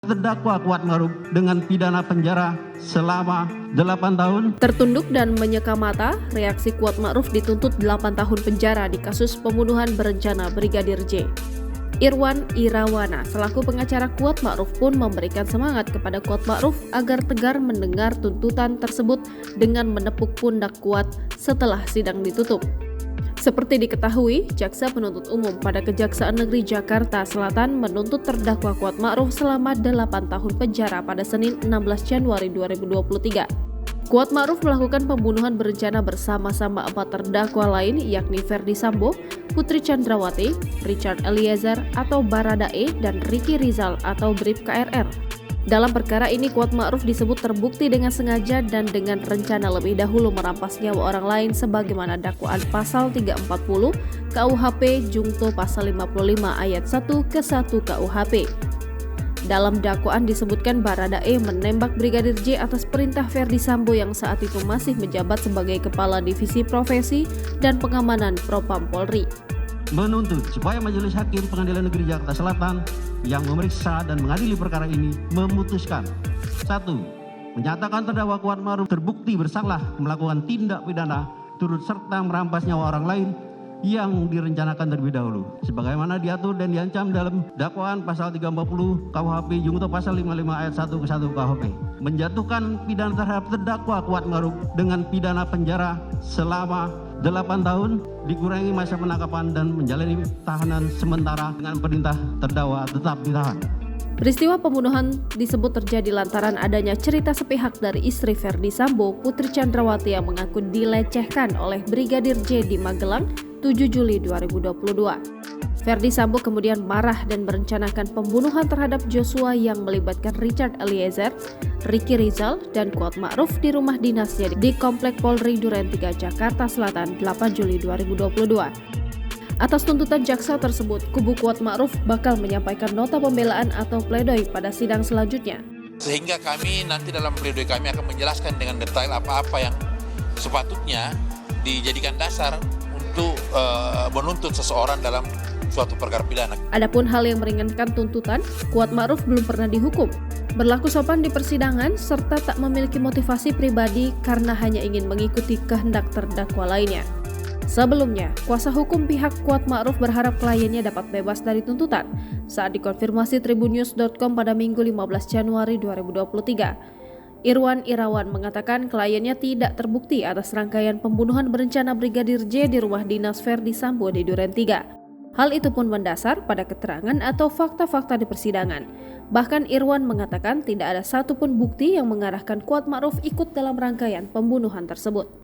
Terdakwa Kuat Ma'ruf dengan pidana penjara selama 8 tahun. Tertunduk dan menyeka mata, reaksi Kuat Ma'ruf dituntut 8 tahun penjara di kasus pembunuhan berencana Brigadir J. Irwan Irawana selaku pengacara Kuat Ma'ruf pun memberikan semangat kepada Kuat Ma'ruf agar tegar mendengar tuntutan tersebut dengan menepuk pundak Kuat setelah sidang ditutup. Seperti diketahui, Jaksa Penuntut Umum pada Kejaksaan Negeri Jakarta Selatan menuntut terdakwa Kuat Ma'ruf selama 8 tahun penjara pada Senin 16 Januari 2023. Kuat Ma'ruf melakukan pembunuhan berencana bersama-sama 4 terdakwa lain yakni Ferdy Sambo, Putri Chandrawati, Richard Eliezer atau Baradae, dan Ricky Rizal atau Brib KRR. Dalam perkara ini, Kuat Ma'ruf disebut terbukti dengan sengaja dan dengan rencana lebih dahulu merampas nyawa orang lain sebagaimana dakwaan pasal 340 KUHP Jungto pasal 55 ayat 1 ke 1 KUHP. Dalam dakwaan disebutkan Baradae menembak Brigadir J atas perintah Ferdy Sambo yang saat itu masih menjabat sebagai Kepala Divisi Profesi dan Pengamanan Propam Polri. Menuntut supaya Majelis Hakim Pengadilan Negeri Jakarta Selatan yang memeriksa dan mengadili perkara ini memutuskan: 1. Menyatakan terdakwa Kuat Ma'ruf terbukti bersalah melakukan tindak pidana turut serta merampas nyawa orang lain yang direncanakan terlebih dahulu sebagaimana diatur dan diancam dalam dakwaan pasal 340 KUHP Jungto pasal 55 ayat 1 ke 1 KUHP. Menjatuhkan pidana terhadap terdakwa Kuat Ma'ruf dengan pidana penjara selama 8 tahun dikurangi masa penangkapan dan menjalani tahanan sementara dengan perintah terdakwa tetap ditahan. Peristiwa pembunuhan disebut terjadi lantaran adanya cerita sepihak dari istri Ferdy Sambo, Putri Chandrawati, yang mengaku dilecehkan oleh Brigadir J di Magelang 7 Juli 2022. Ferdy Sambo kemudian marah dan merencanakan pembunuhan terhadap Joshua yang melibatkan Richard Eliezer, Ricky Rizal, dan Kuat Ma'ruf di rumah dinasnya di Komplek Polri Duren 3 Jakarta Selatan 8 Juli 2022. Atas tuntutan jaksa tersebut, kubu Kuat Ma'ruf bakal menyampaikan nota pembelaan atau pledoi pada sidang selanjutnya. Sehingga kami nanti dalam pledoi kami akan menjelaskan dengan detail apa-apa yang sepatutnya dijadikan dasar untuk menuntut seseorang dalam suatu perkara pidana. Adapun hal yang meringankan tuntutan, Kuat Ma'ruf belum pernah dihukum, berlaku sopan di persidangan, serta tak memiliki motivasi pribadi karena hanya ingin mengikuti kehendak terdakwa lainnya. Sebelumnya, kuasa hukum pihak Kuat Ma'ruf berharap kliennya dapat bebas dari tuntutan saat dikonfirmasi tribunnews.com pada Minggu 15 Januari 2023. Irwan Irawan mengatakan kliennya tidak terbukti atas rangkaian pembunuhan berencana Brigadir J di rumah dinas Ferdy Sambo di Duren 3. Hal itu pun mendasar pada keterangan atau fakta-fakta di persidangan. Bahkan Irwan mengatakan tidak ada satupun bukti yang mengarahkan Kuat Ma'ruf ikut dalam rangkaian pembunuhan tersebut.